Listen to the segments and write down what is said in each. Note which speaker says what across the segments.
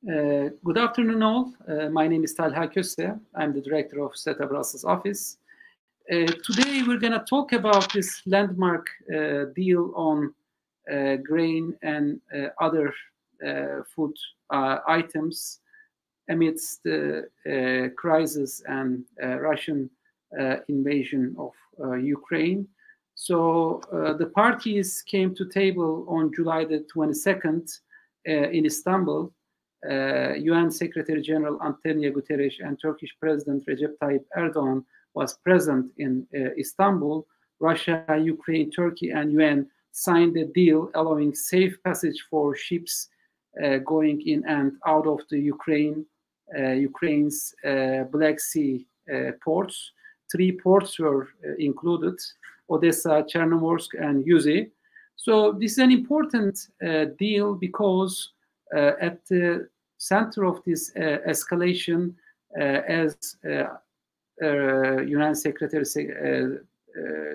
Speaker 1: Good afternoon, all. My name is Talha Köse. I'm the director of SETA Brussels office. Today, we're going to talk about this landmark deal on grain and other food items amidst the crisis and Russian invasion of Ukraine. So the parties came to table on July the 22nd in Istanbul. UN Secretary General Antonio Guterres and Turkish President Recep Tayyip Erdogan was present in Istanbul. Russia, Ukraine, Turkey, and UN signed a deal allowing safe passage for ships going in and out of the Ukraine's Black Sea ports. 3 ports were included: Odessa, Chernomorsk, and Yuzi. So this is an important deal because at the center of this escalation, as UN Secretary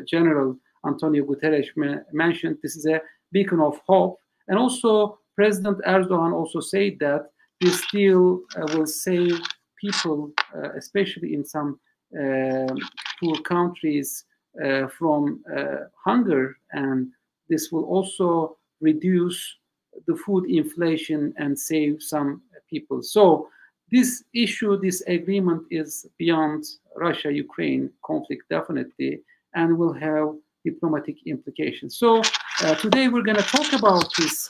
Speaker 1: General Antonio Guterres mentioned, this is a beacon of hope. And also, President Erdogan also said that this deal will save people, especially in some poor countries, from hunger, and this will also reduce the food inflation and save some people. So this issue, this agreement is beyond Russia-Ukraine conflict, definitely, and will have diplomatic implications. So today we're going to talk about this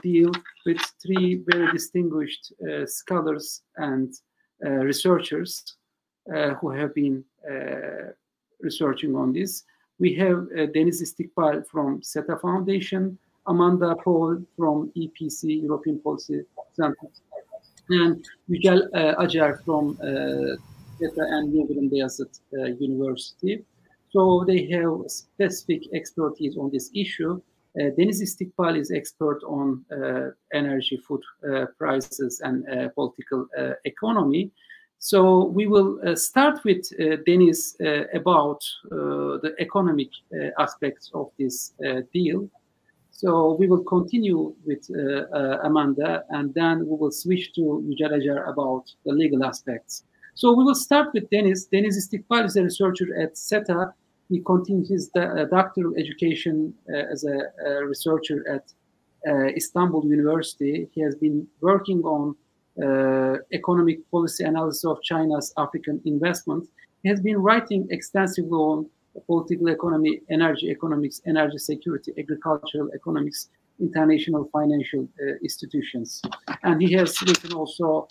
Speaker 1: deal with 3 very distinguished scholars and researchers who have been researching on this. We have Deniz İstikbal from SETA Foundation, Amanda Paul from EPC, European Policy Center, and Yücel Acer from SETA and Yıldırım Beyazıt University. So they have specific expertise on this issue. Deniz İstikbal is expert on energy, food prices, and political economy. So we will start with Deniz about the economic aspects of this deal. So we will continue with Amanda, and then we will switch to Yücel Acer about the legal aspects. So we will start with Deniz. Deniz İstikbal is a researcher at SETA. He continued his doctoral education as a researcher at Istanbul University. He has been working on economic policy analysis of China's African investment. He has been writing extensively on political economy, energy economics, energy security, agricultural economics, international financial institutions. And he has written also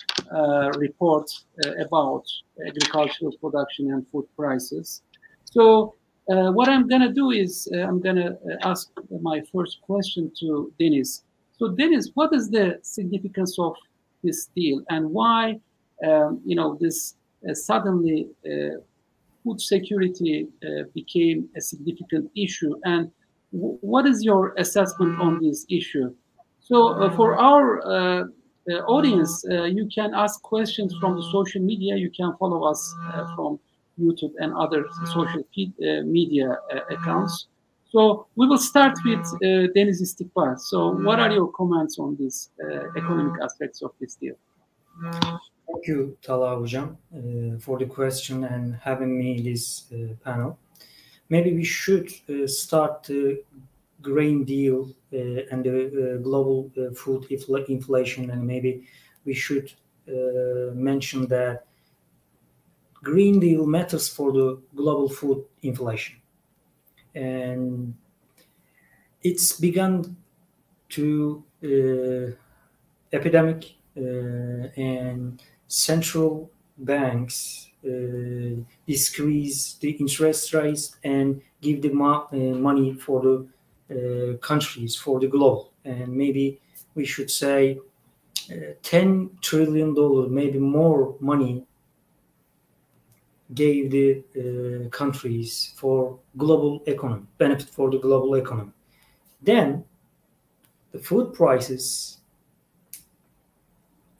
Speaker 1: reports about agricultural production and food prices. So what I'm going to do is I'm going to ask my first question to Deniz. So Deniz, what is the significance of this deal, and why this suddenly food security became a significant issue, and what is your assessment on this issue? So for our audience, you can ask questions from the social media. You can follow us from YouTube and other social media accounts. So we will start with Deniz İstikbal. So what are your comments on these economic aspects of this deal?
Speaker 2: Thank you, Talha Hocam, for the question and having me in this panel. Maybe we should start the grain deal and the global food inflation, and maybe we should mention that Green Deal matters for the global food inflation. And it's begun to epidemic and central banks decrease the interest rates and give the money for the countries, for the globe. And maybe we should say $10 trillion, maybe more money gave the countries for global economy, benefit for the global economy. Then the food prices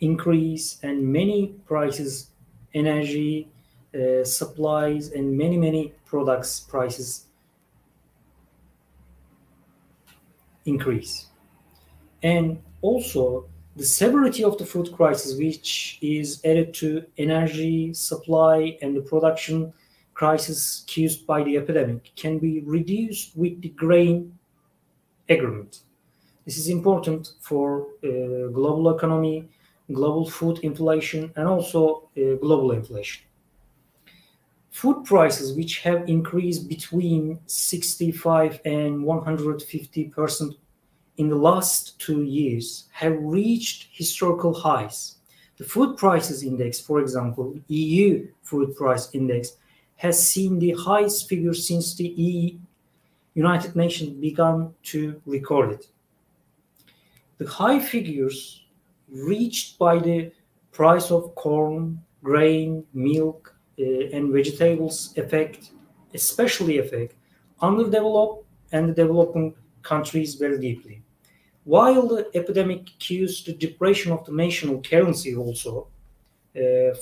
Speaker 2: increase, and many prices, energy, supplies, and many products prices increase. And also The severity of the food crisis, which is added to energy supply and the production crisis caused by the epidemic, can be reduced with the grain agreement. This is important for global economy, global food inflation, and also global inflation. Food prices, which have increased between 65 and 150% in the last 2 years, have reached historical highs. The food prices index, for example, EU food price index, has seen the highest figure since the United Nations began to record it. The high figures reached by the price of corn, grain, milk, and vegetables especially affect underdeveloped and developing countries very deeply. While the epidemic caused the depression of the national currency also,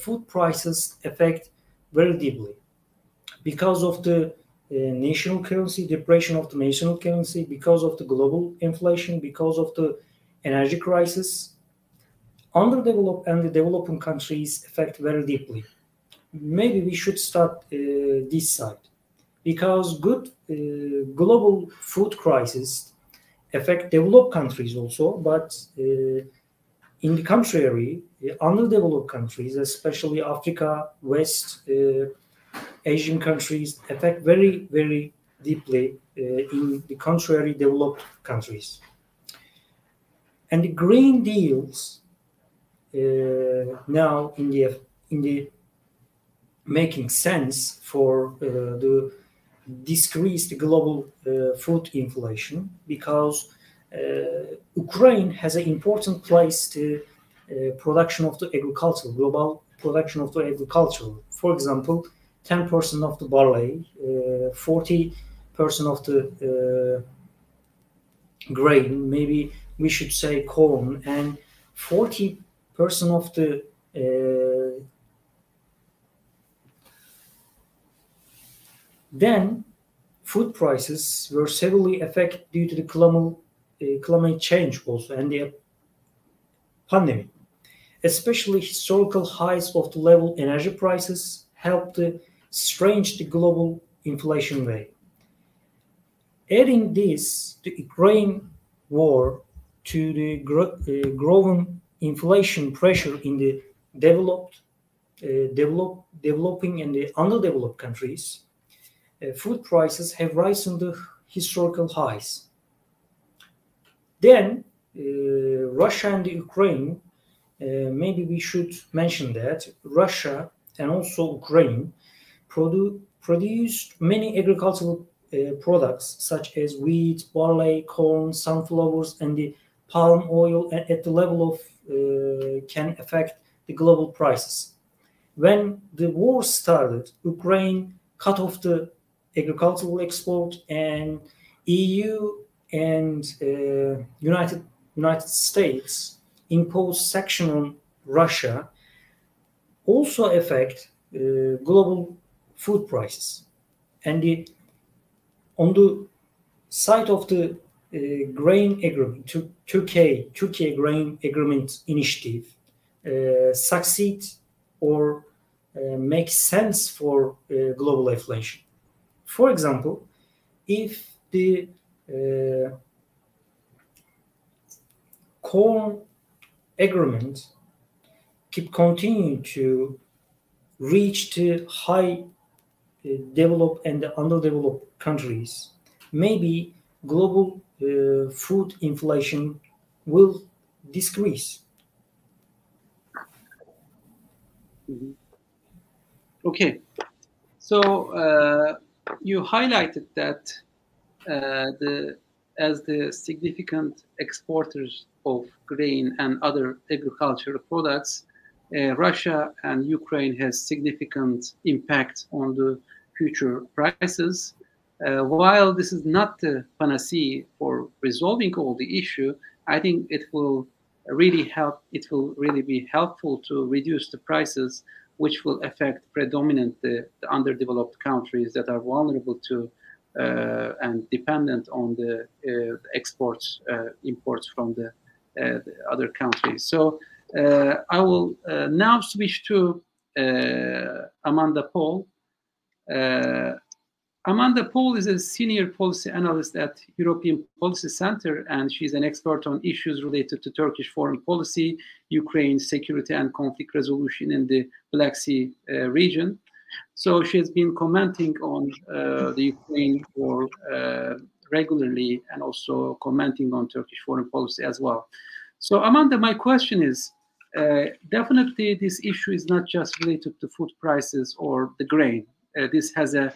Speaker 2: food prices affect very deeply. Because of the national currency, depression of the national currency, because of the global inflation, because of the energy crisis, underdeveloped and the developing countries affect very deeply. Maybe we should start this side, because good global food crisis affect developed countries also, but in the contrary, underdeveloped countries, especially Africa, West, Asian countries, affect very, very deeply in the contrary developed countries. And the Green Deals now in the making sense for the decreased global food inflation, because Ukraine has an important place to production of the agriculture, global production of the agriculture. For example, 10% of the barley, 40% of the grain, maybe we should say corn, and 40% of the then food prices were severely affected due to the climate change also and the pandemic. Especially historical highs of the level energy prices helped to strange the global inflation rate. Adding this, the Ukraine war, to the growing inflation pressure in the developing and the underdeveloped countries, food prices have risen to historical highs. Then Russia and the Ukraine, maybe we should mention that Russia and also Ukraine produced many agricultural products such as wheat, barley, corn, sunflowers, and the palm oil at the level of can affect the global prices. When the war started, Ukraine cut off the agricultural export, and EU and United States imposed sanctions on Russia, also affect global food prices. And on the side of the grain agreement, Turkey grain agreement initiative succeed or make sense for global inflation. For example, if the corn agreement keep continuing to reach the high developed and underdeveloped countries, maybe global food inflation will decrease.
Speaker 1: Mm-hmm. Okay, so you highlighted that as the significant exporters of grain and other agricultural products, Russia and Ukraine has significant impact on the future prices. While this is not the panacea for resolving all the issue, I think it will really help. It will really be helpful to reduce the prices, which will affect predominantly the underdeveloped countries that are vulnerable to and dependent on the imports from the the other countries. So I will now switch to Amanda Paul. Amanda Paul is a senior policy analyst at European Policy Center, and she's an expert on issues related to Turkish foreign policy, Ukraine security and conflict resolution in the Black Sea region. So she has been commenting on the Ukraine war regularly, and also commenting on Turkish foreign policy as well. So Amanda, my question is, definitely this issue is not just related to food prices or the grain. This has a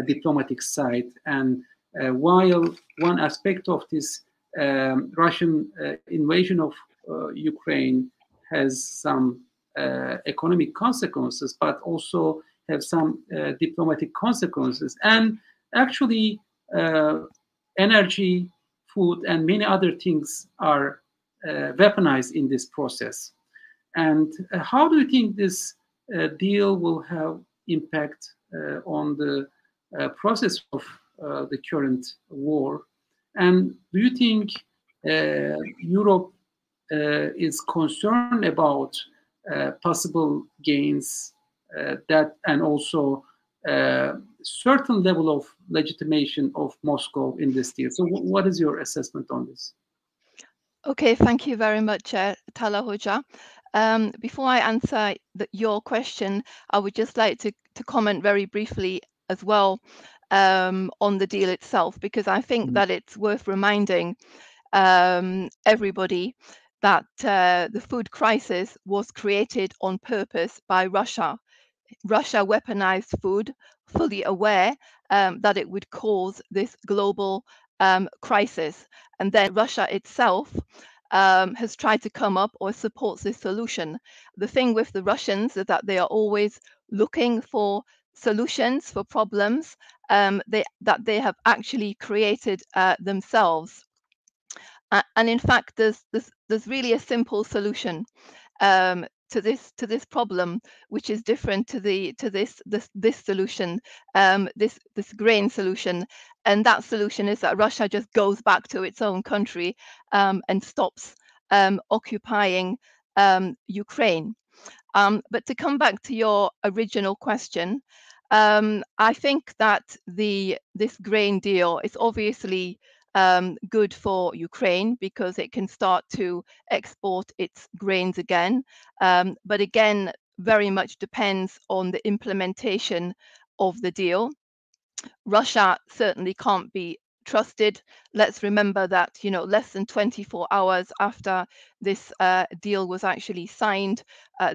Speaker 1: diplomatic side, and while one aspect of this Russian invasion of Ukraine has some economic consequences, but also have some diplomatic consequences, and actually energy, food, and many other things are weaponized in this process. And how do you think this deal will have impact on the process of the current war? And do you think Europe is concerned about possible gains that, and also certain level of legitimation of Moscow in this deal? So what is your assessment on this?
Speaker 3: Okay, thank you very much, Talha Hoca. Before I answer your question, I would just like to comment very briefly as well on the deal itself, because I think that it's worth reminding everybody that the food crisis was created on purpose by Russia. Russia weaponized food, fully aware that it would cause this global crisis. And then Russia itself has tried to come up or supports this solution. The thing with the Russians is that they are always looking for solutions for problems that they have actually created themselves. And in fact, there's really a simple solution to this problem, which is different to this solution, this grain solution. And that solution is that Russia just goes back to its own country and stops occupying Ukraine. But to come back to your original question, I think that this grain deal is obviously good for Ukraine because it can start to export its grains again. But again, very much depends on the implementation of the deal. Russia certainly can't be trusted. Let's remember that, less than 24 hours after this deal was actually signed,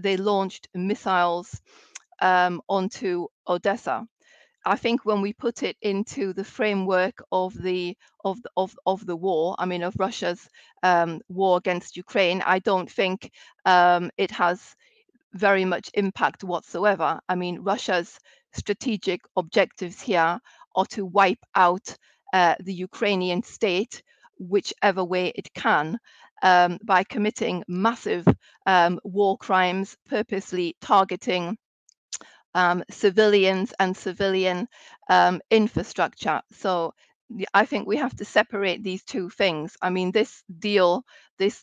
Speaker 3: they launched missiles onto Odessa. I think when we put it into the framework of the war, I mean, of Russia's war against Ukraine, I don't think it has very much impact whatsoever. I mean, Russia's strategic objectives here are to wipe out the Ukrainian state whichever way it can, by committing massive war crimes, purposely targeting civilians and civilian infrastructure. So I think we have to separate these two things. I mean, this deal, this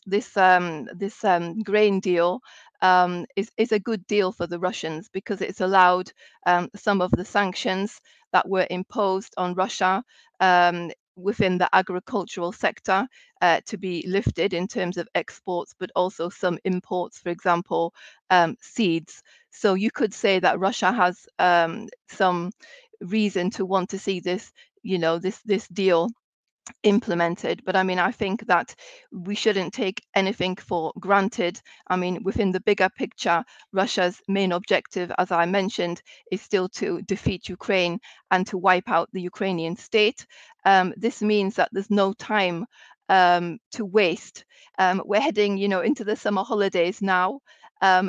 Speaker 3: grain deal, is a good deal for the Russians because it's allowed some of the sanctions that were imposed on Russia within the agricultural sector to be lifted in terms of exports, but also some imports, for example, seeds. So you could say that Russia has some reason to want to see this, this deal implemented. But I mean, I think that we shouldn't take anything for granted. I mean, within the bigger picture, Russia's main objective, as I mentioned, is still to defeat Ukraine and to wipe out the Ukrainian state. This means that there's no time to waste. We're heading, into the summer holidays now.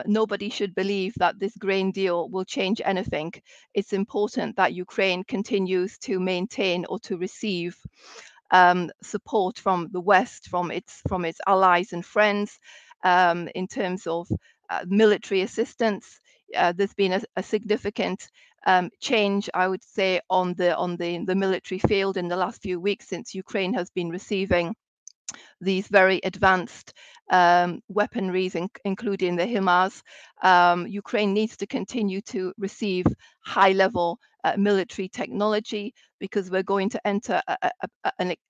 Speaker 3: Nobody should believe that this grain deal will change anything. It's important that Ukraine continues to maintain or to receive support from the West, from its allies and friends, in terms of military assistance. There's been a significant change, I would say, on the military field in the last few weeks since Ukraine has been receiving these very advanced weaponries, including the HIMARS. Ukraine needs to continue to receive high-level military technology, because we're going to enter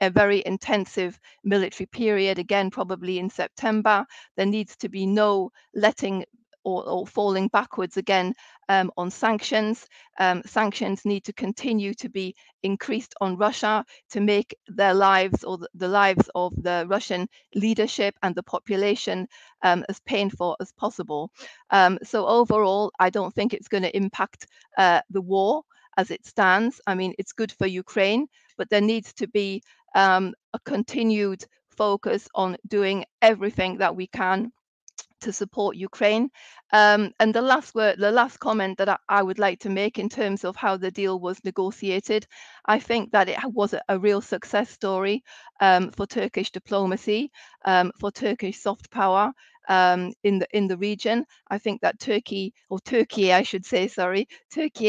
Speaker 3: a very intensive military period, again, probably in September. There needs to be no letting or falling backwards again on sanctions. Sanctions need to continue to be increased on Russia to make their lives, or the lives of the Russian leadership and the population, as painful as possible. So overall, I don't think it's going to impact the war as it stands. I mean, it's good for Ukraine, but there needs to be a continued focus on doing everything that we can to support Ukraine. And the last comment that I would like to make in terms of how the deal was negotiated, I think that it was a real success story for Turkish diplomacy, for Turkish soft power in the region. I think that Turkey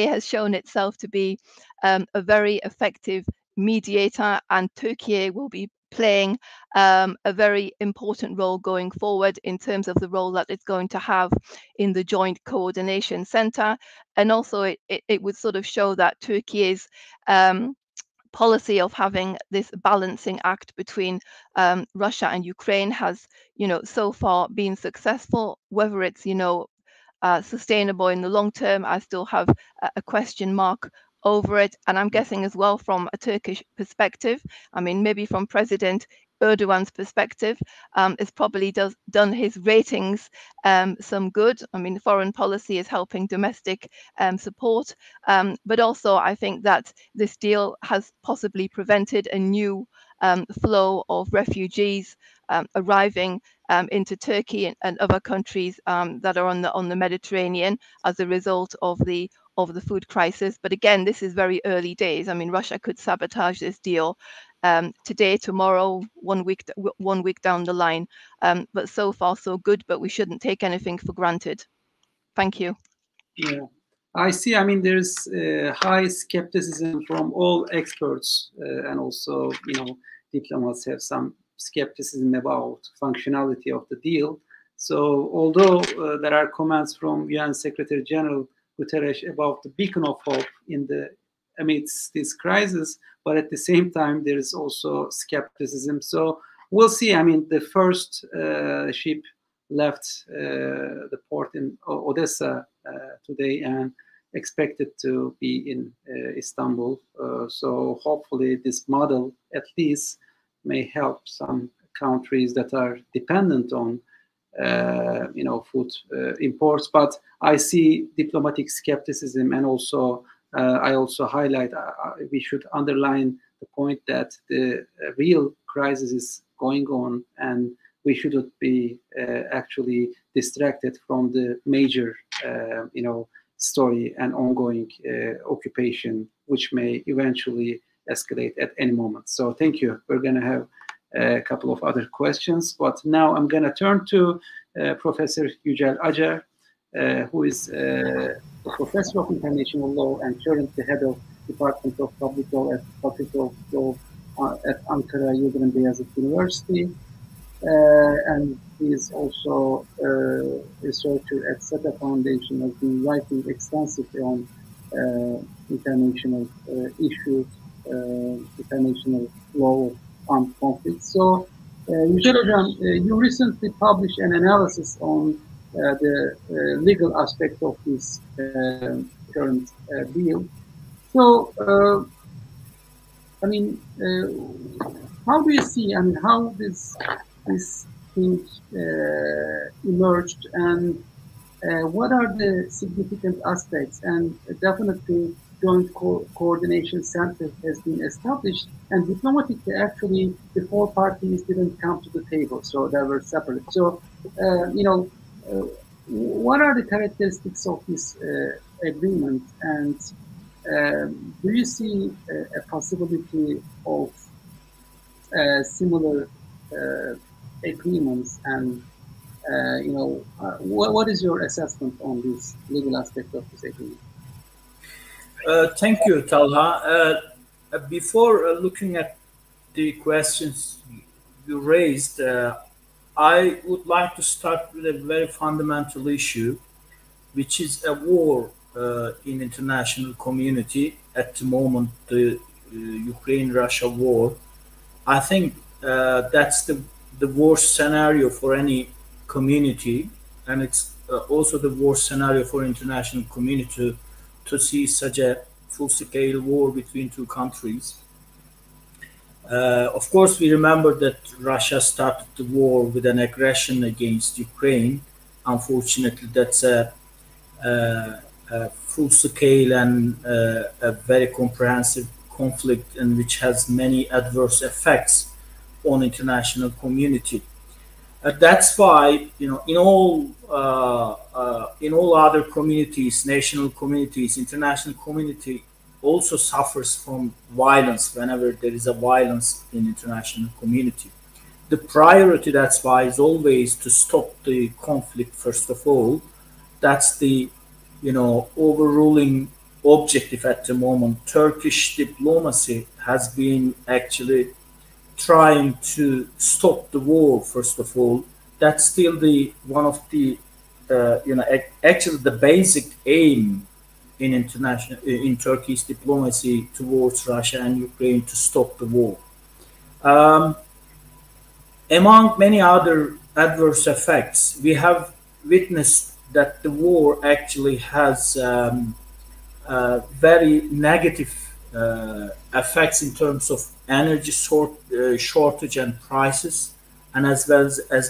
Speaker 3: has shown itself to be a very effective mediator, and Turkey will be playing a very important role going forward in terms of the role that it's going to have in the Joint Coordination Center. And also it would sort of show that Turkey's policy of having this balancing act between Russia and Ukraine has, so far been successful. Whether it's, sustainable in the long term, I still have a question mark over it. And I'm guessing as well from a Turkish perspective, I mean, maybe from President Erdogan's perspective, it's probably done his ratings some good. I mean, foreign policy is helping domestic support, but also I think that this deal has possibly prevented a new flow of refugees arriving into Turkey and other countries that are on the Mediterranean as a result of the food crisis. But again, this is very early days. I mean, Russia could sabotage this deal today, tomorrow, 1 week down the line. But so far, so good. But we shouldn't take anything for granted. Thank you.
Speaker 1: Yeah, I see. I mean, there's high skepticism from all experts, and also, diplomats have some skepticism about functionality of the deal. So, although there are comments from UN Secretary General Guterres about the beacon of hope amidst this crisis, but at the same time there is also skepticism. So we'll see. I mean, the first ship left the port in Odessa today and expected to be in Istanbul. So hopefully this model at least may help some countries that are dependent on food imports. But I see diplomatic skepticism, and also I also highlight we should underline the point that the real crisis is going on, and we shouldn't be actually distracted from the major story and ongoing occupation, which may eventually escalate at any moment. So thank you. We're going to have a couple of other questions, but now I'm going to turn to Professor Yücel Acer, who is a professor of international law and currently head of Department of Public Law at Faculty of Law at Ankara Yıldırım Beyazıt University, and he is also a researcher at SETA Foundation, has been writing extensively on international issues, international law of armed conflicts. So, Yücel Hocam, you recently published an analysis on the legal aspect of this current deal. So, how do you see, how this thing emerged, and what are the significant aspects? And definitely, Joint Coordination Center has been established, and diplomatically, actually, the four parties didn't come to the table, so they were separate. So, what are the characteristics of this agreement, and do you see a possibility of similar agreements? And what is your assessment on this legal aspect of this agreement?
Speaker 4: Thank you, Talha. Before looking at the questions you raised, I would like to start with a very fundamental issue, which is a war in international community at the moment, the Ukraine-Russia war. I think that's the worst scenario for any community, and it's also the worst scenario for international community to see such a full-scale war between two countries. Of course, we remember that Russia started the war with an aggression against Ukraine. Unfortunately, that's a full-scale and a very comprehensive conflict, and which has many adverse effects on international community. That's why, you know, in all other communities, national communities, international community also suffers from violence whenever there is a violence in international community. The priority, that's why, is always to stop the conflict first of all. That's the, you know, overruling objective at the moment. Turkish diplomacy has been actually trying to stop the war first of all. That's still the one of the you know, actually the basic aim in Turkey's diplomacy towards Russia and Ukraine, to stop the war. Among many other adverse effects, we have witnessed that the war actually has very negative effects in terms of energy shortage and prices, and as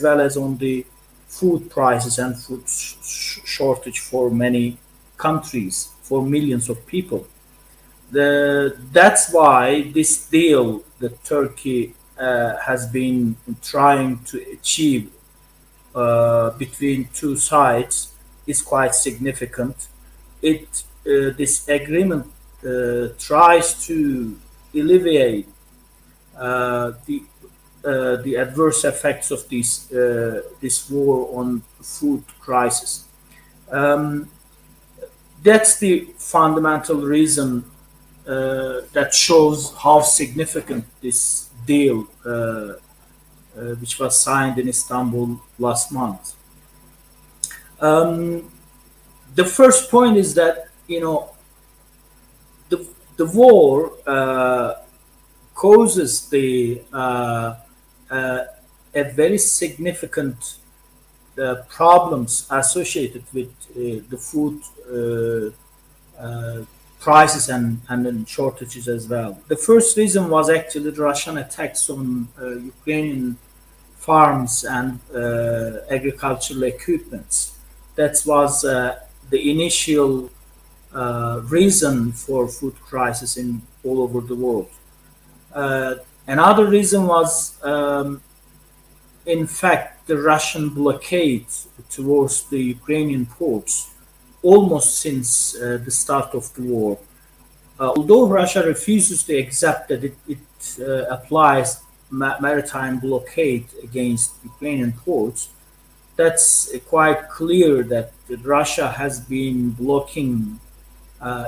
Speaker 4: well as on the food prices and food shortage for many countries, for millions of people. That's why this deal that Turkey has been trying to achieve between two sides is quite significant. This agreement tries to alleviate the adverse effects of this war on food crisis. That's the fundamental reason that shows how significant this deal, which was signed in Istanbul last month. The first point is that, you know, the war causes a very significant problems associated with the food prices and then shortages as well. The first reason was actually the Russian attacks on Ukrainian farms and agricultural equipments. That was the initial reason for food crisis in all over the world. Another reason was, in fact, the Russian blockade towards the Ukrainian ports almost since the start of the war. Although Russia refuses to accept that it applies maritime blockade against Ukrainian ports, that's quite clear that Russia has been blocking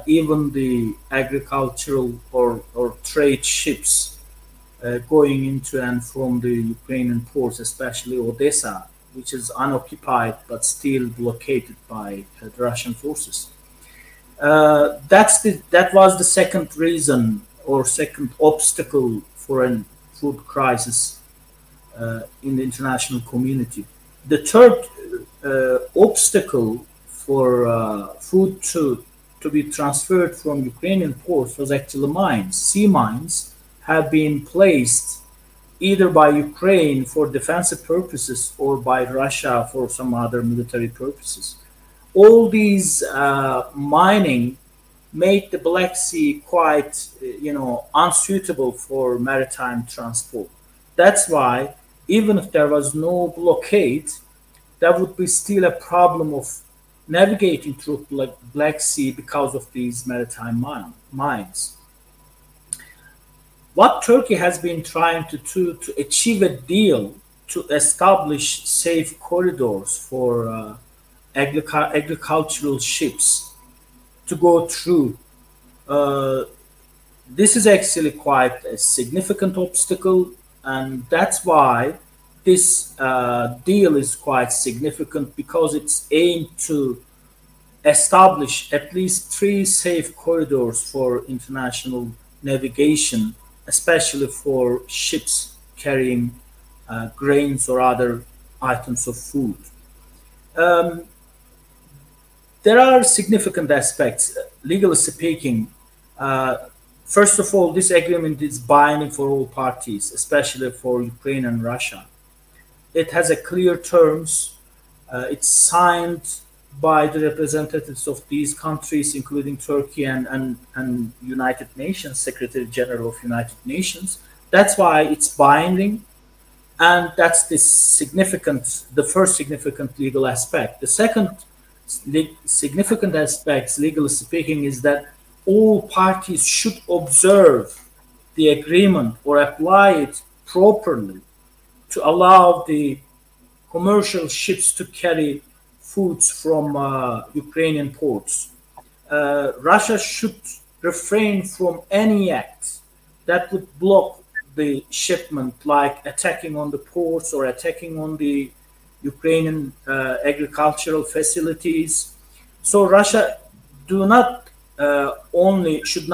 Speaker 4: even the agricultural or trade ships going into and from the Ukrainian ports, especially Odessa, which is unoccupied but still blockaded by the Russian forces. That was the second reason or second obstacle for a food crisis in the international community. The third obstacle for food to be transferred from Ukrainian ports was actually mines. Sea mines have been placed either by Ukraine for defensive purposes or by Russia for some other military purposes. All these mining made the Black Sea quite, unsuitable for maritime transport. That's why, even if there was no blockade, there would be still a problem of navigating through Black Sea because of these maritime mines. What Turkey has been trying to do to achieve a deal to establish safe corridors for agricultural ships to go through, this is actually quite a significant obstacle, and that's why this deal is quite significant, because it's aimed to establish at least 3 safe corridors for international navigation, especially for ships carrying grains or other items of food. There are significant aspects, legally speaking. First of all, this agreement is binding for all parties, especially for Ukraine and Russia. It has a clear terms. It's signed by the representatives of these countries, including Turkey and United Nations, Secretary General of United Nations. That's why it's binding, and that's the first significant legal aspect. The second significant aspect, legally speaking, is that all parties should observe the agreement or apply it properly to allow the commercial ships to carry foods from Ukrainian ports. Russia should refrain from any act that would block the shipment, like attacking on the ports or attacking on the Ukrainian agricultural facilities. So Russia should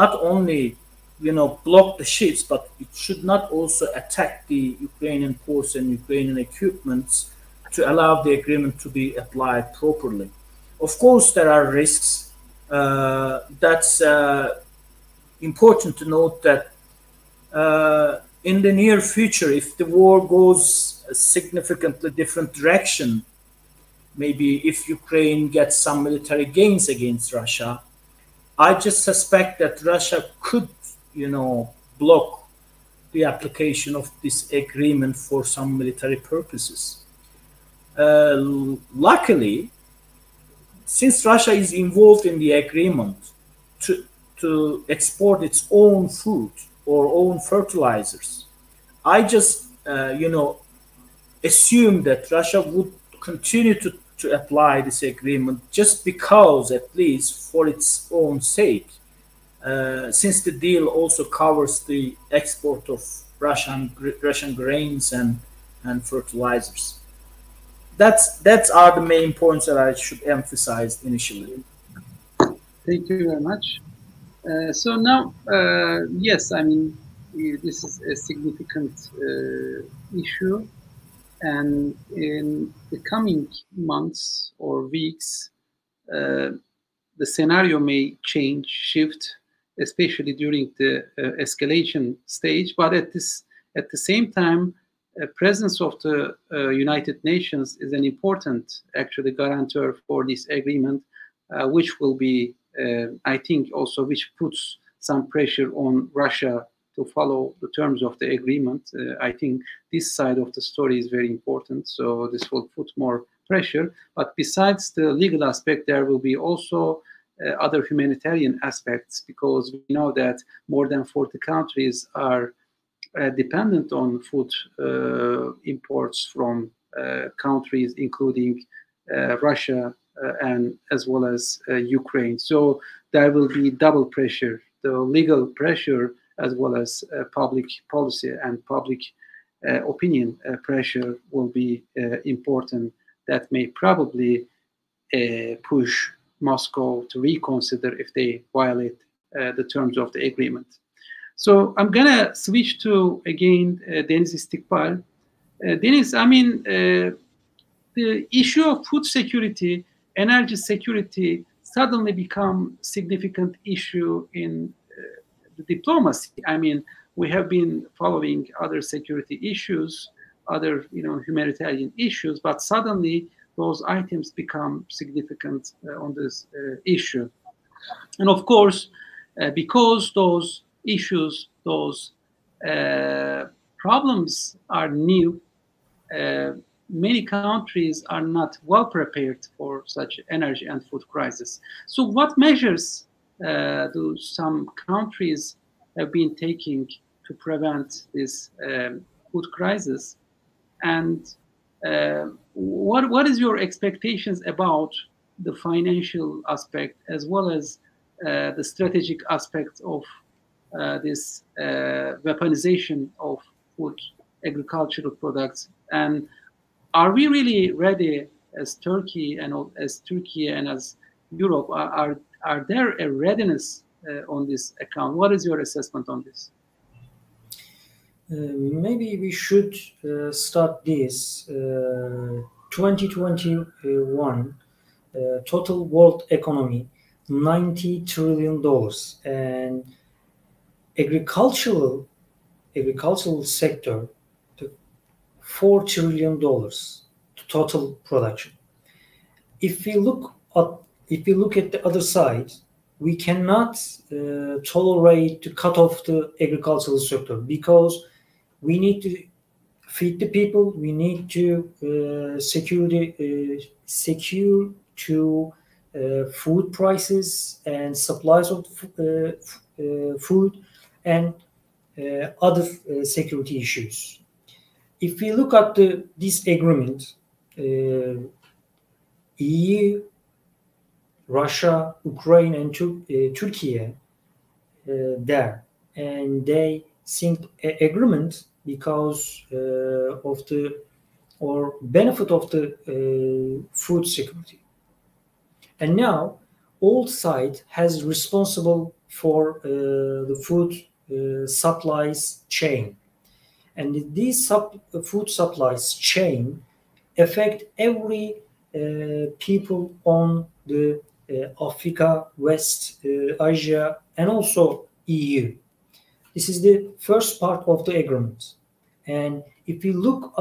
Speaker 4: not only block the ships, but it should not also attack the Ukrainian ports and Ukrainian equipments to allow the agreement to be applied properly. Of course, there are risks. That's important to note that in the near future, if the war goes a significantly different direction, maybe if Ukraine gets some military gains against Russia, I just suspect that Russia could, block the application of this agreement for some military purposes. Luckily, since Russia is involved in the agreement to export its own food or own fertilizers, I just, assume that Russia would continue to apply this agreement just because, at least for its own sake, since the deal also covers the export of Russian grains and fertilizers. That's are the main points that I should emphasize initially.
Speaker 1: Thank you very much. So now, yes, I mean, this is a significant issue, and in the coming months or weeks, the scenario may change, shift, especially during the escalation stage. But at the same time, presence of the United Nations is an important, actually, guarantor for this agreement, which will be, I think, also which puts some pressure on Russia to follow the terms of the agreement. I think this side of the story is very important, so this will put more pressure. But besides the legal aspect, there will be also other humanitarian aspects, because we know that more than 40 countries are dependent on food imports from countries including Russia and as well as Ukraine. So there will be double pressure, the legal pressure as well as public policy and public opinion pressure will be important. That may probably push Moscow to reconsider if they violate the terms of the agreement. So I'm gonna switch to, again, Deniz İstikbal. Deniz, I mean, the issue of food security, energy security suddenly become significant issue in the diplomacy. I mean, we have been following other security issues, other humanitarian issues, but suddenly those items become significant on this issue. And of course, because those issues, those problems are new, many countries are not well prepared for such energy and food crisis. So what measures do some countries have been taking to prevent this food crisis? And what is your expectations about the financial aspect as well as the strategic aspect of this weaponization of food agricultural products? And are we really ready as Turkey and as Europe? Are there a readiness on this account? What is your assessment on this?
Speaker 2: Maybe we should start this. 2021 total world economy $90 trillion, and agricultural sector $4 trillion total production. If we look at the other side, we cannot tolerate to cut off the agricultural sector, because we need to feed the people. We need to secure food prices and supplies of food and other security issues. If we look at this agreement, EU, Russia, Ukraine, and Turkey there, and they signed an agreement because of the benefit of the food security. And now all sides has responsible for the food supplies chain, and this food supplies chain affect every people on the Africa, West Asia, and also EU. This is the first part of the agreement. And if you look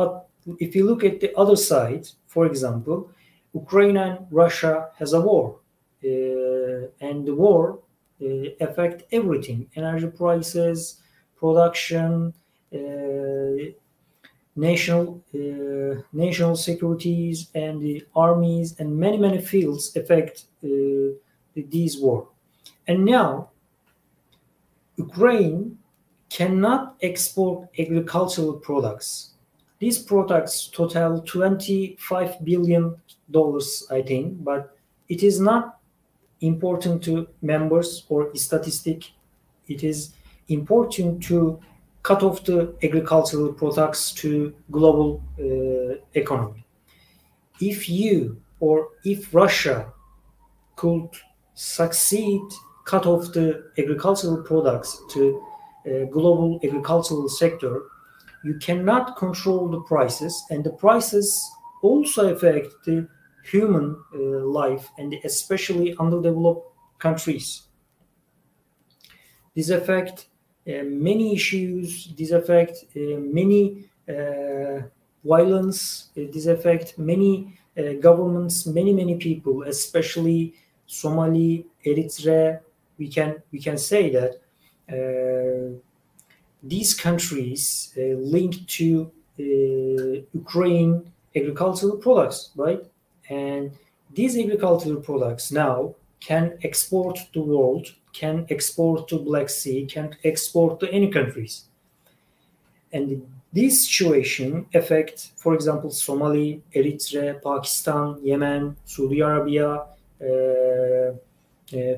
Speaker 2: at the other side, for example, Ukraine and Russia has a war, and the war affect everything: energy prices, production, national securities, and the armies, and many fields affect these war. And now Ukraine cannot export agricultural products. These products total $25 billion, I think, but it is not important to members or statistic. It is important to cut off the agricultural products to global economy. If Russia could succeed cut off the agricultural products to global agricultural sector, you cannot control the prices, and the prices also affect the human life, and especially underdeveloped countries. These affect many issues. These affect many violence. These affect many governments, many people, especially Somali, Eritrea. We can say that these countries linked to Ukraine agricultural products, right? And these agricultural products now can export to the world, can export to Black Sea, can export to any countries. And this situation affects, for example, Somali, Eritrea, Pakistan, Yemen, Saudi Arabia,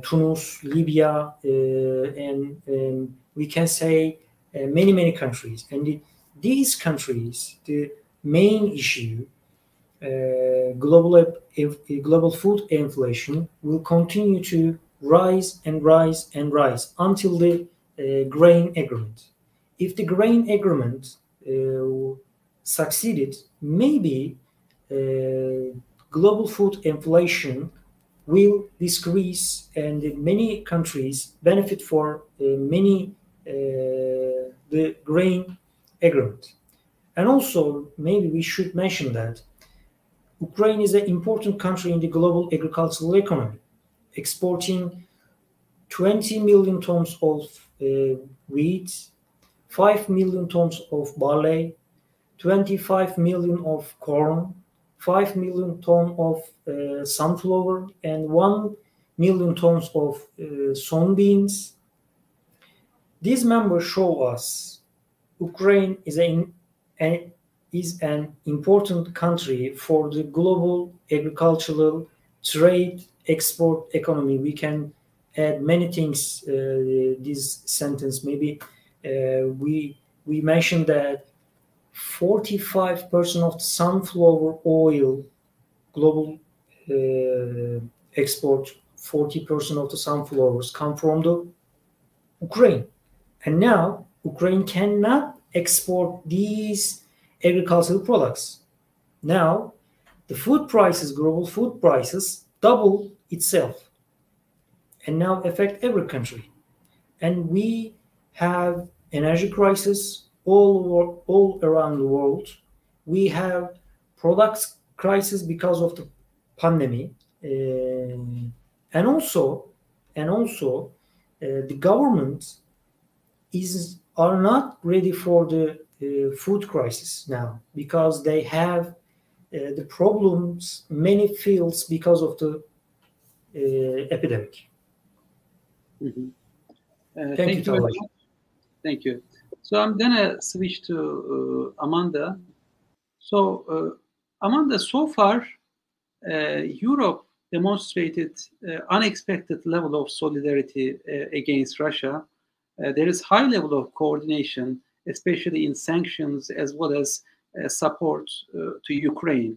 Speaker 2: Tunis, Libya, and we can say many countries. And these countries, the main issue, global food inflation will continue to rise and rise and rise until the grain agreement. If the grain agreement succeeded, maybe global food inflation will decrease, and many countries benefit for the grain agreement. And also, maybe we should mention that Ukraine is an important country in the global agricultural economy, exporting 20 million tons of wheat, 5 million tons of barley, 25 million of corn, 5 million tons of sunflower, and 1 million tons of soybeans. These numbers show us Ukraine is an important country for the global agricultural trade export economy. We can add many things this sentence. Maybe we mentioned that 45% of the sunflower oil global export, 40% of the sunflowers come from the Ukraine. And now Ukraine cannot export these agricultural products. Now the food prices, global food prices, double itself and now affect every country. And we have energy crisis all around the world. We have products crisis because of the pandemic, and also the government are not ready for the food crisis now, because they have the problems many fields because of the epidemic.
Speaker 1: Mm-hmm.
Speaker 2: Thank you very much.
Speaker 1: Thank you. So I'm gonna switch to Amanda. So Amanda, so far Europe demonstrated unexpected level of solidarity against Russia. There is high level of coordination, especially in sanctions as well as support to Ukraine.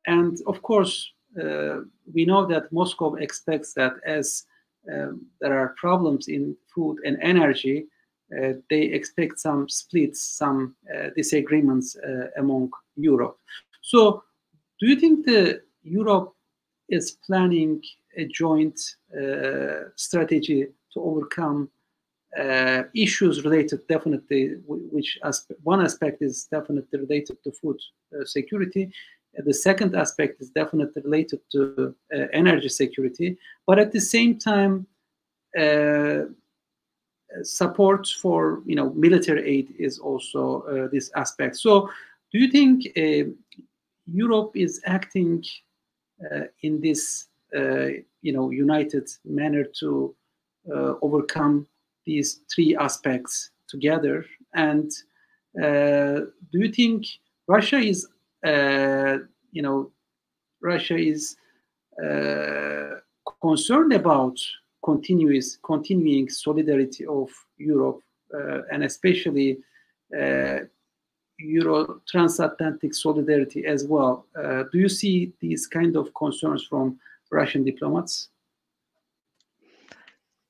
Speaker 1: And of course, we know that Moscow expects that as there are problems in food and energy, they expect some splits, some disagreements among Europe. So do you think the Europe is planning a joint strategy to overcome issues related, definitely, one aspect is definitely related to food security. The second aspect is definitely related to energy security, but at the same time, support for military aid is also this aspect. So, do you think Europe is acting in this united manner to overcome these three aspects together? And do you think Russia is concerned about continuing solidarity of Europe and especially Euro transatlantic solidarity as well? Do you see these kind of concerns from Russian diplomats?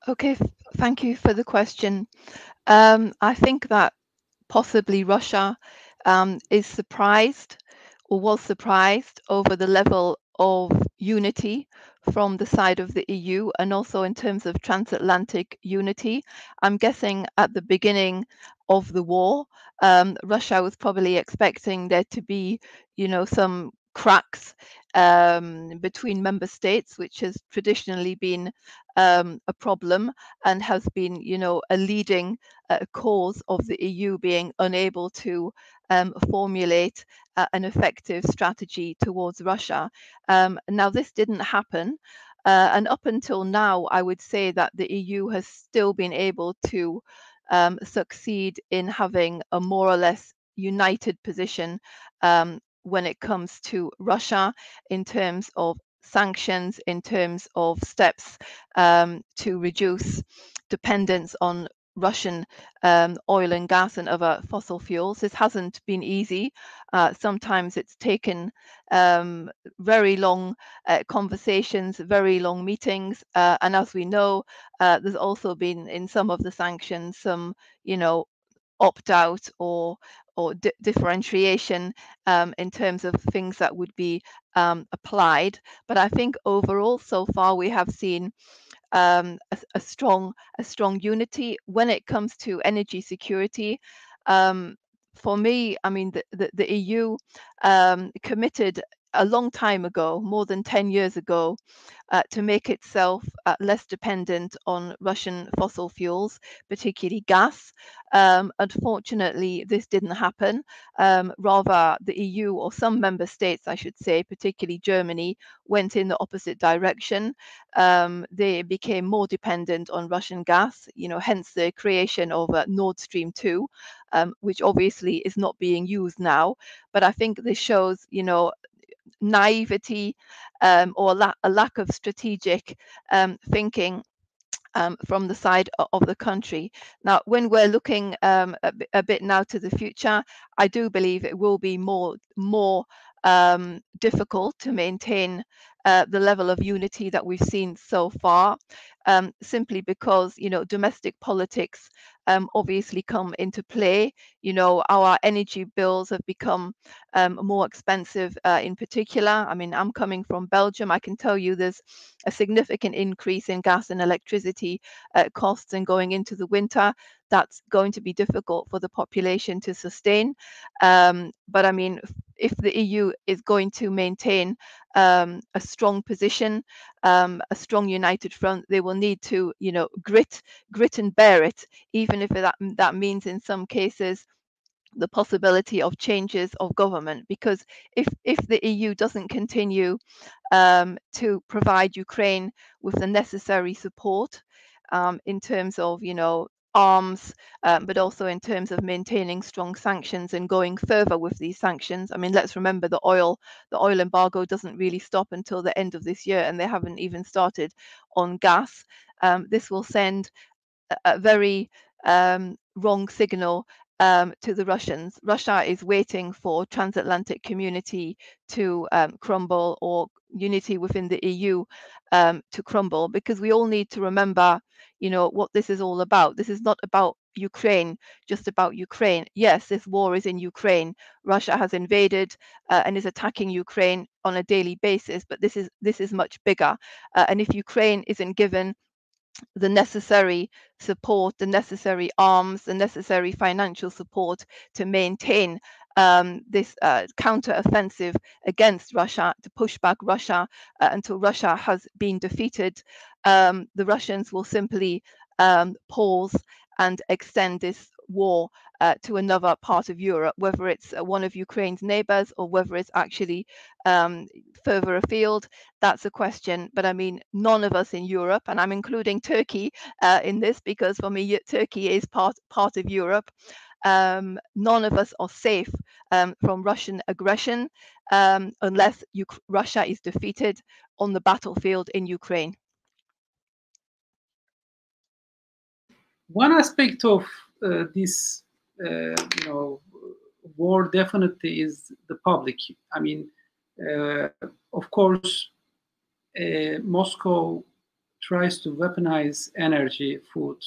Speaker 3: Okay, thank you for the question. I think that possibly Russia is surprised or was surprised over the level of unity from the side of the EU, and also in terms of transatlantic unity. I'm guessing at the beginning of the war, Russia was probably expecting there to be, some cracks between member states, which has traditionally been a problem and has been, a leading cause of the EU being unable to formulate an effective strategy towards Russia. Now, this didn't happen. And up until now, I would say that the EU has still been able to succeed in having a more or less united position when it comes to Russia in terms of sanctions, in terms of steps to reduce dependence on Russian oil and gas and other fossil fuels. This hasn't been easy. Sometimes it's taken very long conversations, very long meetings. And as we know, there's also been in some of the sanctions some, opt-out or differentiation in terms of things that would be applied. But I think overall, so far, we have seen a strong unity when it comes to energy security. For me, I mean, the EU committed a long time ago, more than 10 years ago, to make itself less dependent on Russian fossil fuels, particularly gas. Unfortunately, this didn't happen. Rather, the EU, or some member states, I should say, particularly Germany, went in the opposite direction. They became more dependent on Russian gas, hence the creation of Nord Stream 2, which obviously is not being used now. But I think this shows, naivety or a lack of strategic thinking from the side of the country. Now, when we're looking a bit now to the future, I do believe it will be more difficult to maintain the level of unity that we've seen so far, simply because, you know, domestic politics obviously come into play. You know, our energy bills have become more expensive in particular. I mean, I'm coming from Belgium. I can tell you there's a significant increase in gas and electricity costs, and going into the winter, that's going to be difficult for the population to sustain. But I mean, if the EU is going to maintain a strong position, a strong united front, they will need to, you know, grit and bear it, even if that means in some cases the possibility of changes of government. Because if the EU doesn't continue to provide Ukraine with the necessary support in terms of, you know, arms, but also in terms of maintaining strong sanctions and going further with these sanctions. I mean, let's remember the oil embargo doesn't really stop until the end of this year, and they haven't even started on gas. This will send a very wrong signal to the Russians. Russia is waiting for transatlantic community to crumble, or unity within the EU to crumble, because we all need to remember, you know, what this is all about. This is not about Ukraine, just about Ukraine. Yes, this war is in Ukraine. Russia has invaded and is attacking Ukraine on a daily basis, but this is much bigger. And if Ukraine isn't given the necessary support, the necessary arms, the necessary financial support to maintain this counter-offensive against Russia, to push back Russia until Russia has been defeated, the Russians will simply pause and extend this war to another part of Europe, whether it's one of Ukraine's neighbors or whether it's actually further afield. That's a question. But I mean, none of us in Europe, and I'm including Turkey in this, because for me, Turkey is part of Europe. None of us are safe from Russian aggression unless Russia is defeated on the battlefield in Ukraine.
Speaker 1: One aspect of this, you know, war definitely is the public. I mean, of course, Moscow tries to weaponize energy, food,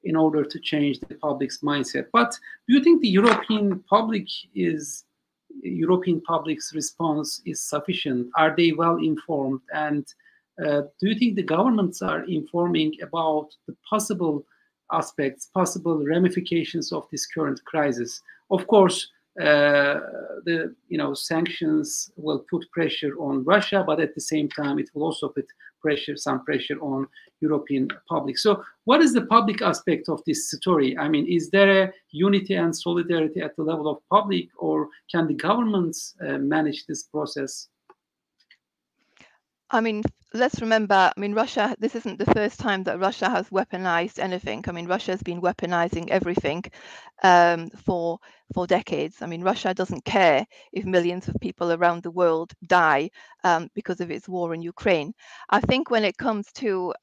Speaker 1: in order to change the public's mindset. But do you think the European public's response is sufficient? Are they well informed? And do you think the governments are informing about the possible aspects, possible ramifications of this current crisis? Of course, the sanctions will put pressure on Russia, but at the same time, it will also put some pressure on European public. So, what is the public aspect of this story? I mean, is there a unity and solidarity at the level of public, or can the governments manage this process?
Speaker 3: I mean, let's remember, I mean, Russia, this isn't the first time that Russia has weaponized anything. I mean, Russia's been weaponizing everything for decades. I mean, Russia doesn't care if millions of people around the world die because of its war in Ukraine. I think when it comes to,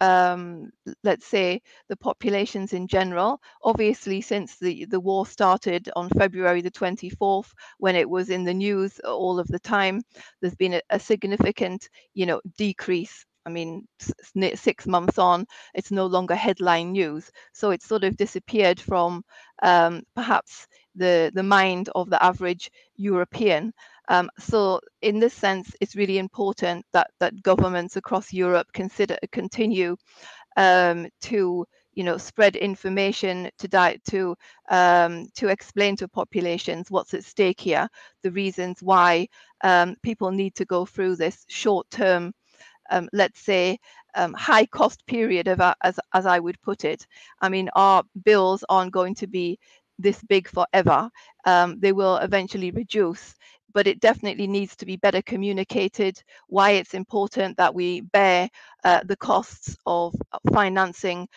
Speaker 3: let's say, the populations in general, obviously since the war started on February the 24th, when it was in the news all of the time, there's been a significant, decrease. I mean, 6 months on, it's no longer headline news. So it's sort of disappeared from perhaps the mind of the average European. So in this sense, it's really important that governments across Europe continue to spread information, to explain to populations what's at stake here, the reasons why people need to go through this short-term, let's say, high cost period as I would put it. I mean, our bills aren't going to be this big forever. They will eventually reduce, but it definitely needs to be better communicated why it's important that we bear the costs of financing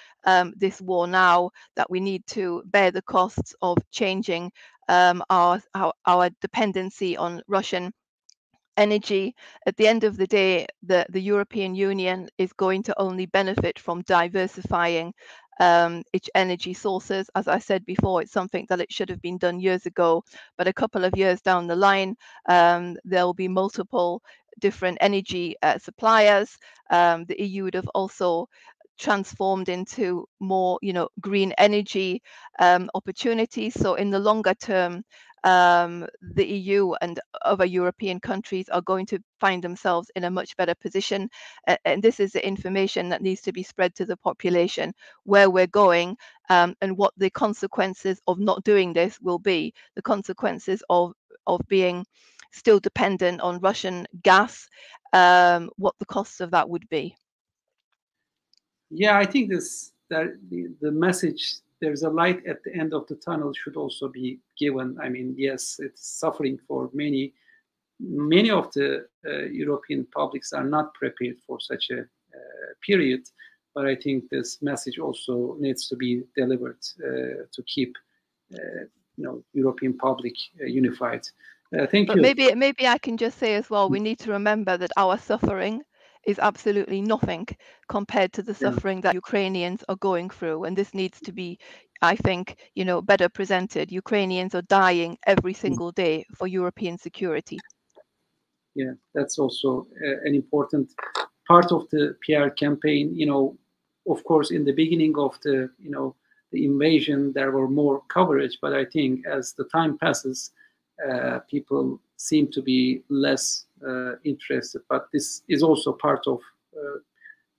Speaker 3: this war now, that we need to bear the costs of changing our dependency on Russian energy. At the end of the day, the European Union is going to only benefit from diversifying its energy sources. As I said before, it's something that it should have been done years ago, but a couple of years down the line, there will be multiple different energy suppliers. The EU would have also transformed into more, green energy opportunities. So in the longer term, the EU and other European countries are going to find themselves in a much better position. And this is the information that needs to be spread to the population, where we're going and what the consequences of not doing this will be, the consequences of being still dependent on Russian gas, what the costs of that would be.
Speaker 1: Yeah, I think the message, there's a light at the end of the tunnel, should also be given. I mean, yes, it's suffering for many of the European publics are not prepared for such a period, but I think this message also needs to be delivered to keep European public unified. Thank you.
Speaker 3: Maybe I can just say as well, we need to remember that our suffering is absolutely nothing compared to the suffering that Ukrainians are going through, and this needs to be, I think, better presented. Ukrainians are dying every single day for European security.
Speaker 1: Yeah, that's also an important part of the PR campaign. Of course, in the beginning of the invasion, there were more coverage, but I think as the time passes, people seem to be less interested. But this is also part of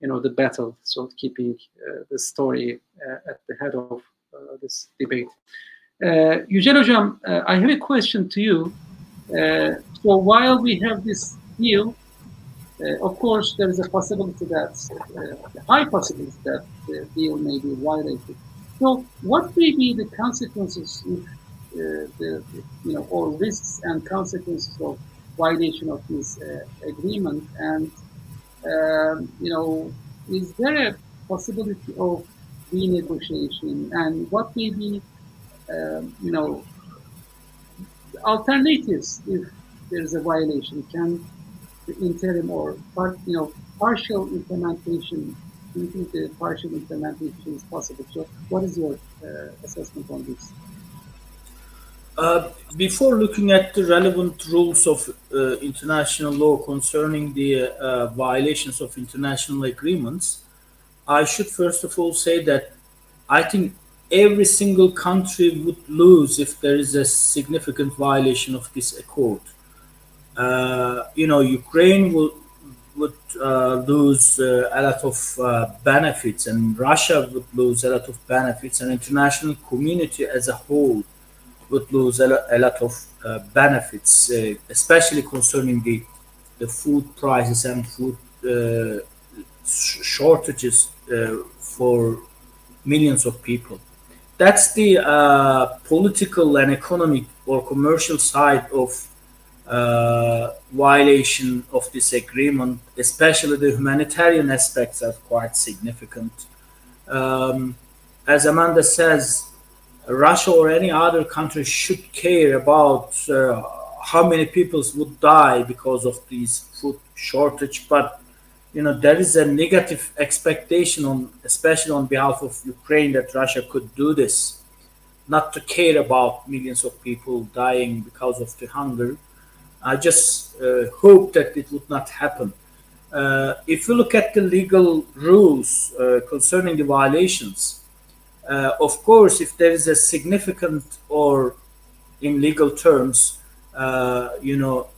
Speaker 1: the battle, so keeping the story at the head of this debate. Yücel Hocam, I have a question to you. So while we have this deal, of course, there is a possibility that, high possibility that the deal may be violated. So what will be the consequences if or risks and consequences of violation of this agreement? And is there a possibility of renegotiation? And what will be alternatives if there is a violation? Can the interim or partial implementation? Do you think the partial implementation is possible? So, what is your assessment on this?
Speaker 4: Before looking at the relevant rules of international law concerning the violations of international agreements, I should first of all say that I think every single country would lose if there is a significant violation of this accord. Ukraine would lose a lot of benefits, and Russia would lose a lot of benefits, and international community as a whole would lose a lot of benefits, especially concerning the food prices and food shortages for millions of people. That's the political and economic or commercial side of violation of this agreement. Especially the humanitarian aspects are quite significant. As Amanda says, Russia or any other country should care about how many people would die because of these food shortage, but there is a negative expectation especially on behalf of Ukraine, that Russia could do this, not to care about millions of people dying because of the hunger. I just hope that it would not happen. If you look at the legal rules concerning the violations, of course, if there is a significant, or in legal terms,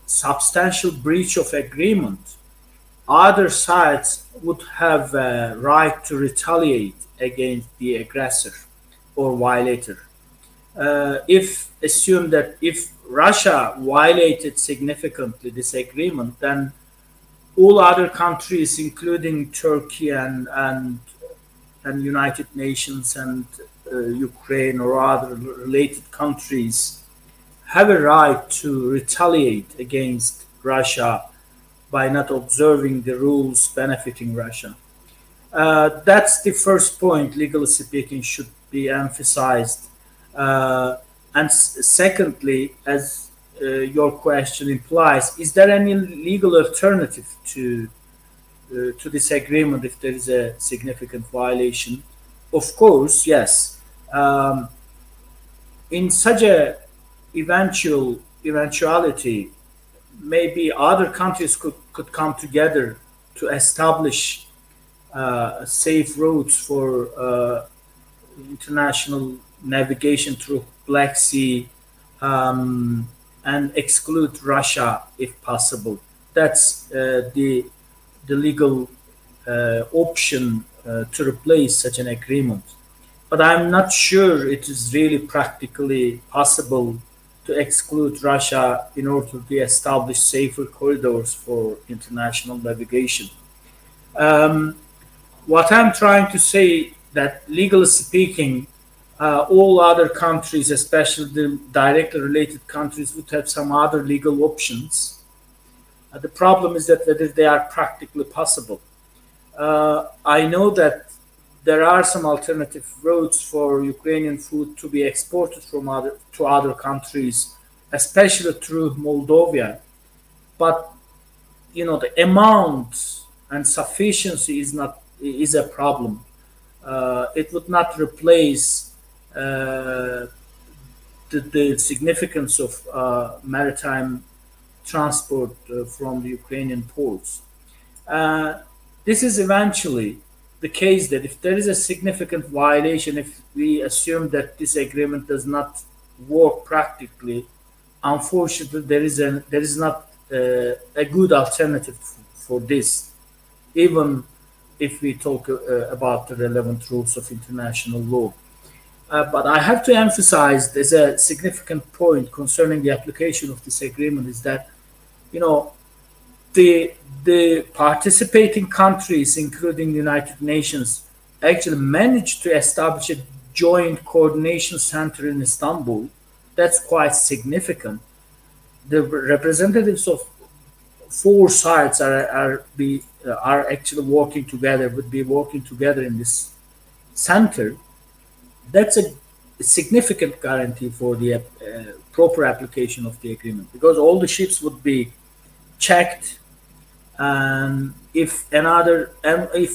Speaker 4: substantial breach of agreement, other sides would have a right to retaliate against the aggressor or violator. Assume that if Russia violated significantly this agreement, then all other countries, including Turkey and United Nations and Ukraine or other related countries, have a right to retaliate against Russia by not observing the rules benefiting Russia. That's the first point, legally speaking, should be emphasized. And secondly, as your question implies, is there any legal alternative to this agreement if there is a significant violation? Of course, yes. In such a eventuality, maybe other countries could come together to establish safe routes for international navigation through Black Sea, and exclude Russia if possible. That's the legal option to replace such an agreement. But I'm not sure it is really practically possible to exclude Russia in order to establish safer corridors for international navigation. What I'm trying to say that, legally speaking, all other countries, especially the directly related countries, would have some other legal options. The problem is that whether they are practically possible. I know that there are some alternative routes for Ukrainian food to be exported from other countries, especially through Moldova. But the amount and sufficiency is a problem. It would not replace the significance of maritime transport from the Ukrainian ports. This is eventually the case that if there is a significant violation, if we assume that this agreement does not work practically, unfortunately there is not a good alternative for this, even if we talk about the relevant rules of international law. But I have to emphasize there's a significant point concerning the application of this agreement is that, the participating countries, including the United Nations, actually managed to establish a joint coordination center in Istanbul. That's quite significant. The representatives of 4 sides are actually working together, would be working together in this center. That's a significant guarantee for the proper application of the agreement, because all the ships would be checked, and if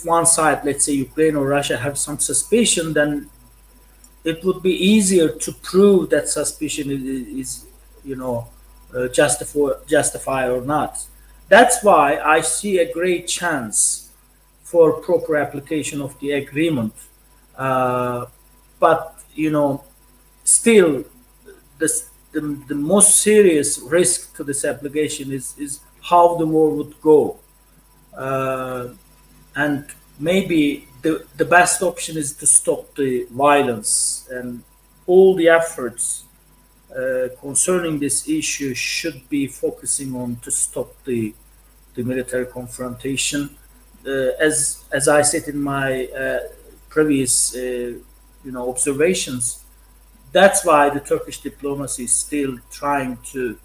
Speaker 4: one side, let's say Ukraine or Russia, have some suspicion, then it would be easier to prove that suspicion is justified or not. That's why I see a great chance for proper application of the agreement. But still, the most serious risk to this application is how the war would go, and maybe the best option is to stop the violence, and all the efforts concerning this issue should be focusing on to stop the military confrontation. As I said in my previous observations, that's why the Turkish diplomacy is still trying to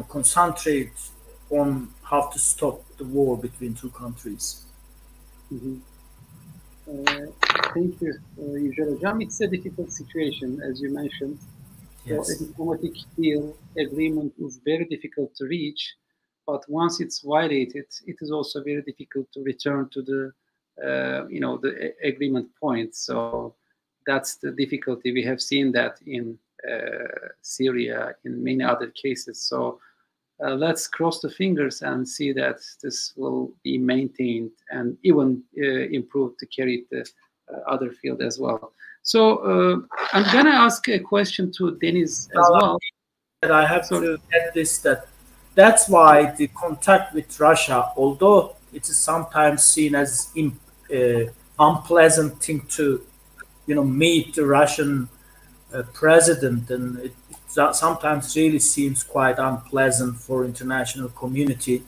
Speaker 4: concentrate on how to stop the war between 2 countries.
Speaker 1: Mm-hmm. Thank you, Yücel Hocam. It's a difficult situation, as you mentioned.
Speaker 4: Yes.
Speaker 1: So a diplomatic deal agreement is very difficult to reach, but once it's violated, it is also very difficult to return to the the agreement point. So that's the difficulty. We have seen that in Syria, in many other cases. So let's cross the fingers and see that this will be maintained and even improved to carry the other field as well. So I'm going to ask a question to Deniz as well.
Speaker 4: I have to add this, that's why the contact with Russia, although it is sometimes seen as unpleasant thing to meet the Russian president, and it sometimes really seems quite unpleasant for international community,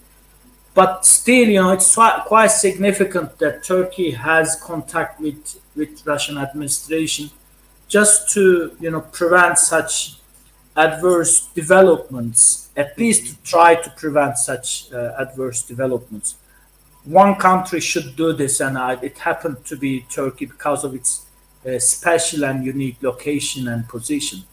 Speaker 4: but still it's quite significant that Turkey has contact with Russian administration just to prevent such adverse developments, at least to try to prevent such adverse developments. One country should do this, and it happened to be Turkey because of its special and unique location and position.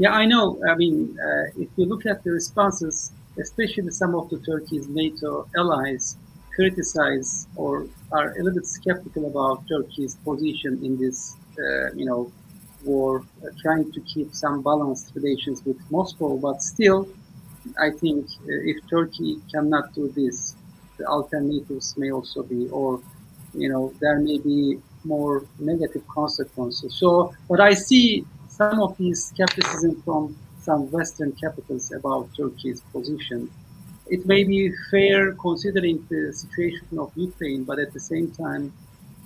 Speaker 1: Yeah, I know. I mean, if you look at the responses, especially some of the Turkey's NATO allies criticize or are a little bit skeptical about Turkey's position in this, war, trying to keep some balanced relations with Moscow. But still, I think if Turkey cannot do this, the alternatives may also be, or there may be more negative consequences. So, but I see some of these skepticism from some Western capitals about Turkey's position. It may be fair considering the situation of Ukraine, but at the same time,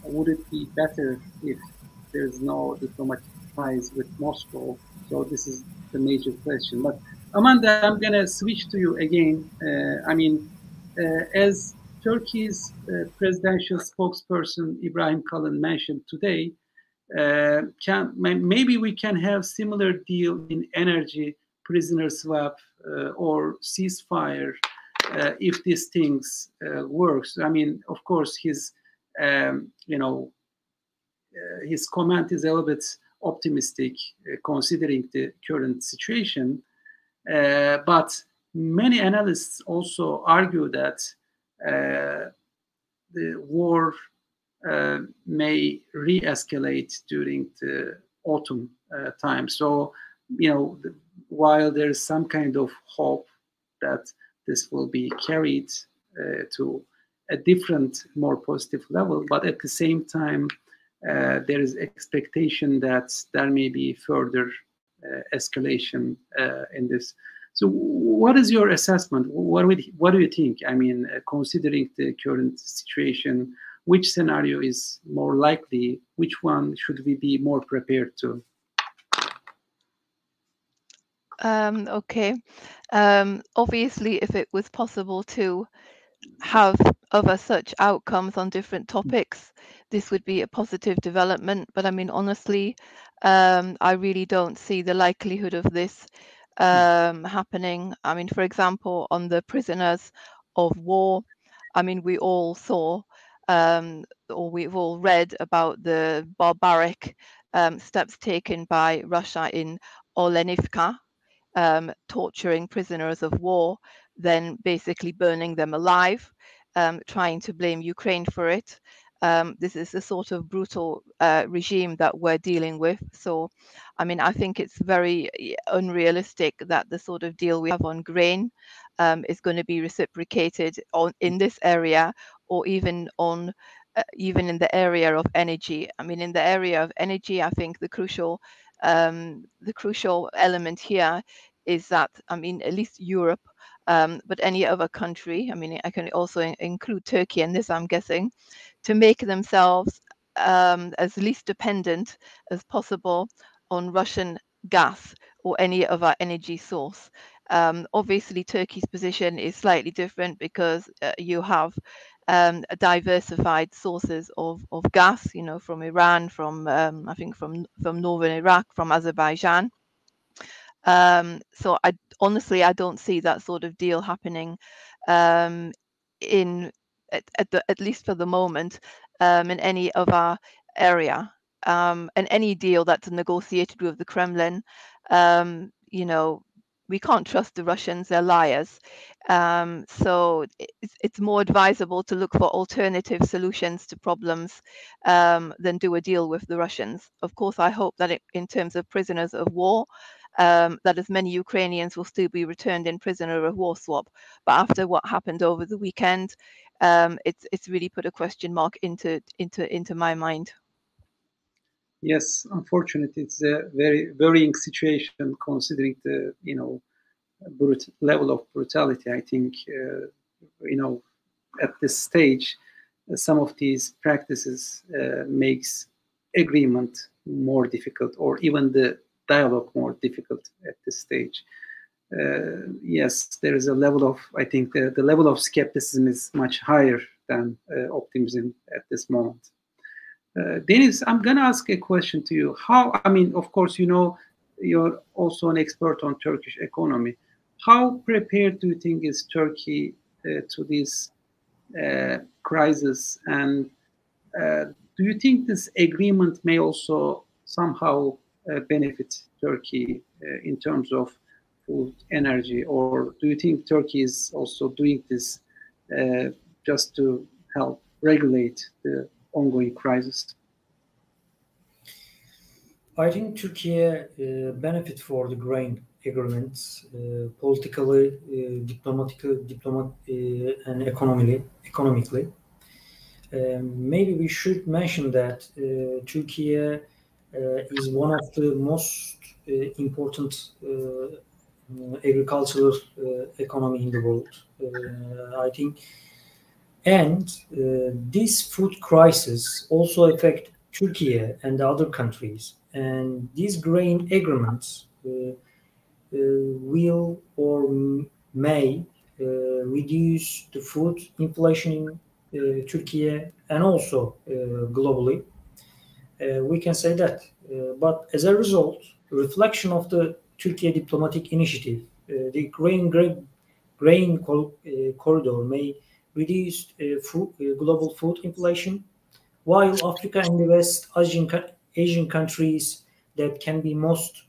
Speaker 1: would it be better if there's no diplomatic ties with Moscow? So this is the major question. But Amanda, I'm going to switch to you again. As Turkey's presidential spokesperson Ibrahim Kalın mentioned today, maybe we can have similar deal in energy, prisoner swap, or ceasefire if these things works. I mean, of course, his his comment is a little bit optimistic considering the current situation. But many analysts also argue that the war may re-escalate during the autumn time. So, while there is some kind of hope that this will be carried to a different, more positive level, but at the same time, there is expectation that there may be further escalation in this. So what is your assessment? What do you think? I mean, considering the current situation, which scenario is more likely? Which one should we be more prepared to?
Speaker 3: Okay. Obviously, if it was possible to have other such outcomes on different topics, this would be a positive development. But I mean, honestly, I really don't see the likelihood of this happening. I mean, for example, on the prisoners of war, I mean, we all saw or we've all read about the barbaric steps taken by Russia in Olenivka, torturing prisoners of war, then basically burning them alive, trying to blame Ukraine for it. This is the sort of brutal regime that we're dealing with. So, I mean, I think it's very unrealistic that the sort of deal we have on grain is going to be reciprocated in this area, or even in the area of energy. I mean, in the area of energy, I think the crucial element here is that, I mean, at least Europe, but any other country, I mean, I can also include Turkey in this, I'm guessing, to make themselves as least dependent as possible on Russian gas or any other energy source. Obviously, Turkey's position is slightly different because you have diversified sources of gas, from Iran, from I think from northern Iraq, from Azerbaijan. So I don't see that sort of deal happening at least for the moment in any other area. And any deal that's negotiated with the Kremlin, we can't trust the Russians, they're liars. So it's more advisable to look for alternative solutions to problems than do a deal with the Russians. Of course, I hope that in terms of prisoners of war, that as many Ukrainians will still be returned in prisoner of war swap. But after what happened over the weekend, it's really put a question mark into my mind.
Speaker 1: Yes, unfortunately, it's a very worrying situation considering the level of brutality. I think at this stage, some of these practices makes agreement more difficult, or even the dialogue more difficult at this stage. Yes, there is a level of, I think the level of skepticism is much higher than optimism at this moment. Deniz, I'm going to ask a question to you. I mean, of course, you're also an expert on Turkish economy. How prepared do you think is Turkey to this crisis? And do you think this agreement may also somehow benefit Turkey in terms of food, energy, or do you think Turkey is also doing this just to help regulate the ongoing crisis?
Speaker 2: I think Turkey benefit for the grain agreements politically, diplomatically, and economically. Maybe we should mention that Turkey is one of the most important agricultural economy in the world. I think, and this food crisis also affect Turkey and the other countries. And these grain agreements will or may reduce the food inflation in Turkey and also globally. We can say that. But as a result, reflection of the Turkey diplomatic initiative, the grain corridor may reduce global food inflation, while Africa and the West Asian countries that can be most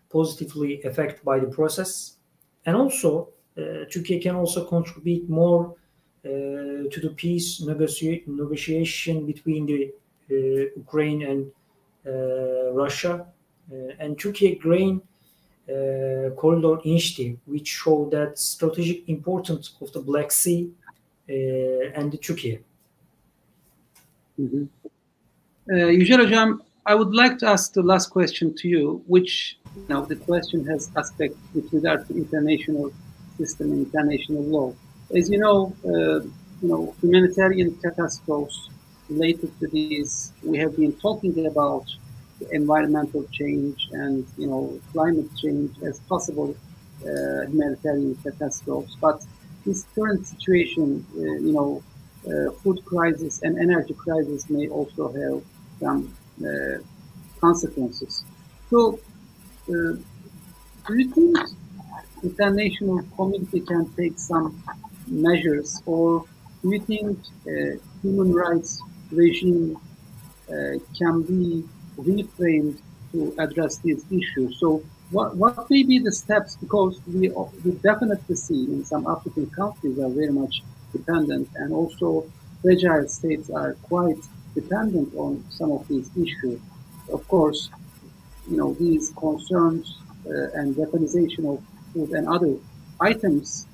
Speaker 2: positively affected by the process. And also, Turkey can also contribute more to the peace negotiation between the Ukraine and Russia. And Turkey grain corridor initiative, which show that strategic importance of the Black Sea and the Turkey.
Speaker 1: Mm-hmm. Yücel Hocam, I would like to ask the last question to you, which the question has aspect with regard to international system and international law. As you know, humanitarian catastrophes related to these, we have been talking about environmental change and climate change as possible humanitarian catastrophes. But this current situation, food crisis and energy crisis may also have some consequences. So, do you think international community can take some measures, or do you think human rights regime can be reframed to address these issues? So what may be the steps, because we definitely see in some African countries are very much dependent, and also fragile states are quite dependent on some of these issues. Of course, these concerns and weaponization of food and other items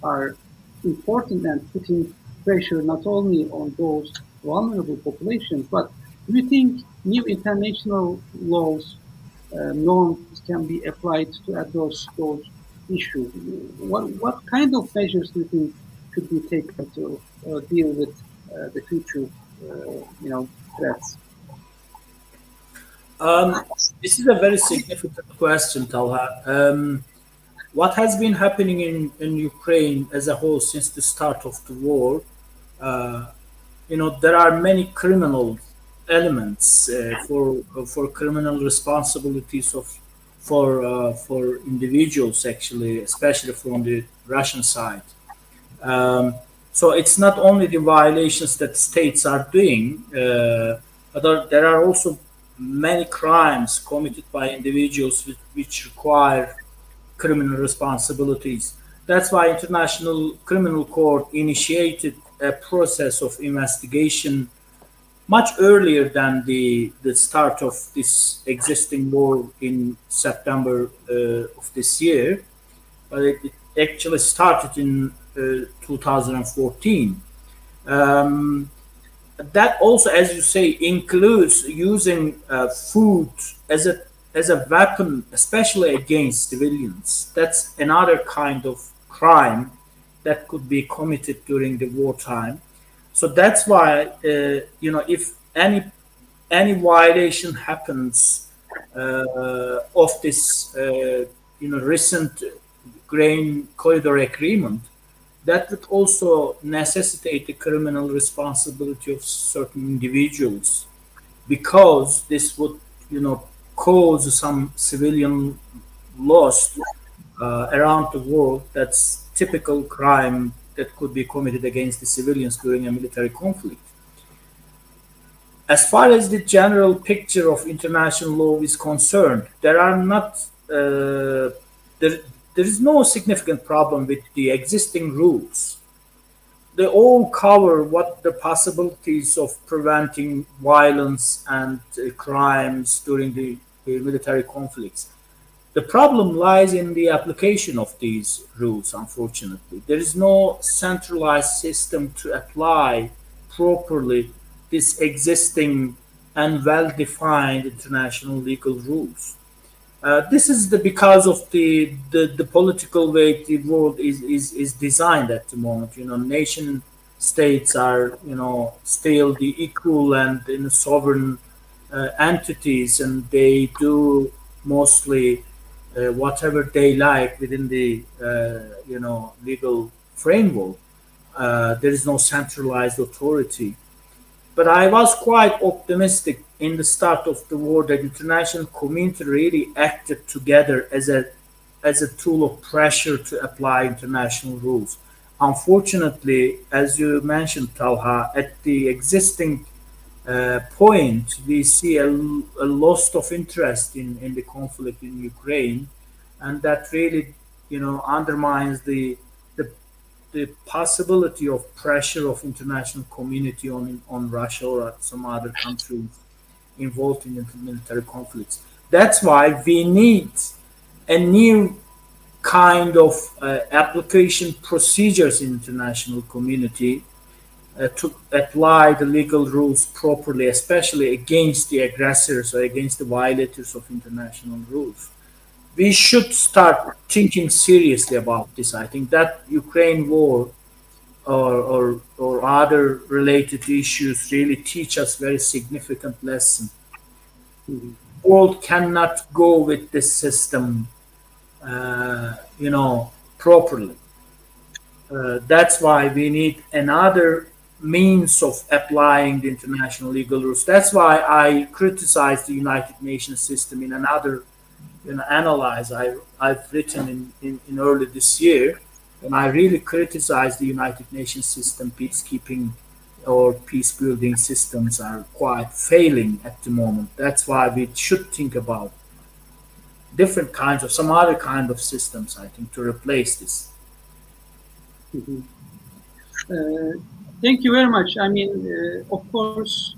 Speaker 1: are important and putting pressure not only on those vulnerable populations, but do you think new international laws, norms can be applied to address those issues? What kind of measures do you think should be taken to deal with the future, threats?
Speaker 4: This is a very significant question, Talha. What has been happening in Ukraine as a whole since the start of the war? There are many criminal elements for criminal responsibilities for individuals, actually, especially from the Russian side. So it's not only the violations that states are doing, but there are also many crimes committed by individuals which require criminal responsibilities. That's why International Criminal Court initiated a process of investigation much earlier than the start of this existing war in September of this year. But it actually started in 2014. That also, as you say, includes using food as a weapon, especially against civilians. That's another kind of crime that could be committed during the wartime. So that's why, if any violation happens of this, recent grain corridor agreement, that would also necessitate the criminal responsibility of certain individuals, because this would, cause some civilian loss around the world. That's typical crime that could be committed against the civilians during a military conflict. as far as the general picture of international law is concerned, there are not there is no significant problem with the existing rules. They all cover what the possibilities of preventing violence and crimes during the military conflicts. The problem lies in the application of these rules, unfortunately. There is no centralized system to apply properly this existing and well-defined international legal rules. This is because of the political way the world is designed at the moment. You know, nation states are, you know, still the equal and sovereign entities, and they do mostly whatever they like within the you know, legal framework. There is no centralized authority. But I was quite optimistic in the start of the war that the international community really acted together as a tool of pressure to apply international rules. Unfortunately, as you mentioned, Talha, at the existing point, we see a loss of interest in the conflict in Ukraine, and that really, you know, undermines the possibility of pressure of international community on Russia or some other countries involved in military conflicts. That's why we need a new kind of application procedures in international community to apply the legal rules properly, especially against the aggressors or against the violators of international rules. We should start thinking seriously about this. I think that Ukraine war or other related issues really teach us very significant lesson. The world cannot go with this system, you know, properly. That's why we need another means of applying the international legal rules. That's why I criticize the United Nations system in another, you know, analyze I've written in early this year, and I really criticize the United Nations system. Peacekeeping or peace building systems are quite failing at the moment. That's why we should think about different kinds of, some other kind of systems, I think, to replace this.
Speaker 1: Mm-hmm. Thank you very much. I mean, of course,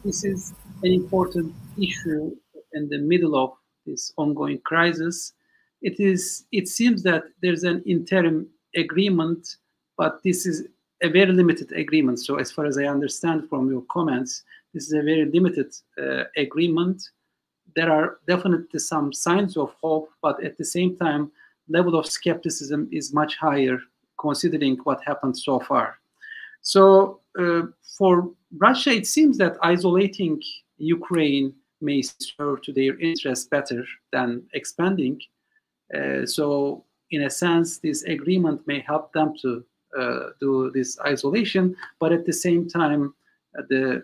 Speaker 1: this is an important issue in the middle of this ongoing crisis. It seems that there's an interim agreement, but this is a very limited agreement. So as far as I understand from your comments, this is a very limited agreement. There are definitely some signs of hope, but at the same time, level of skepticism is much higher considering what happened so far. So for Russia, it seems that isolating Ukraine may serve to their interests better than expanding. So in a sense, this agreement may help them to do this isolation, but at the same time, the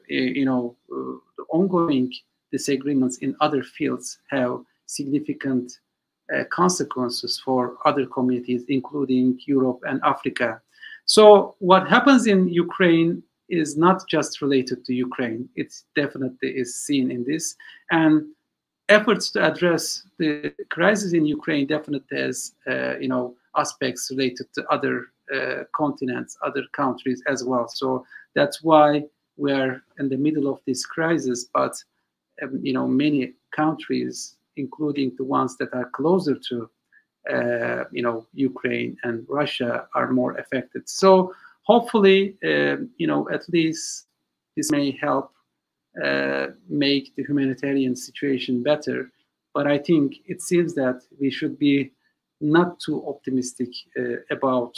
Speaker 1: ongoing disagreements in other fields have significant consequences for other communities, including Europe and Africa. So what happens in Ukraine is not just related to Ukraine. It definitely is seen in this. And efforts to address the crisis in Ukraine definitely has, aspects related to other continents, other countries as well. So that's why we're in the middle of this crisis. But, many countries, including the ones that are closer to Ukraine and Russia, are more affected. So hopefully, at least this may help make the humanitarian situation better. But I think it seems that we should be not too optimistic about,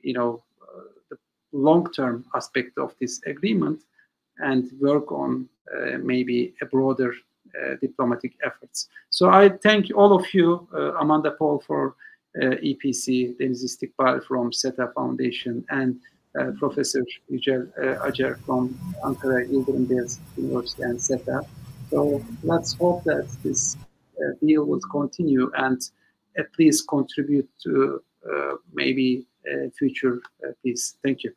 Speaker 1: the long-term aspect of this agreement, and work on maybe a broader diplomatic efforts. So I thank all of you, Amanda Paul for EPC, Deniz İstikbal from SETA Foundation, and Professor Yücel Acer from Ankara Yıldırım Beyazıt University and SETA. So let's hope that this deal will continue and at least contribute to maybe future peace. Thank you.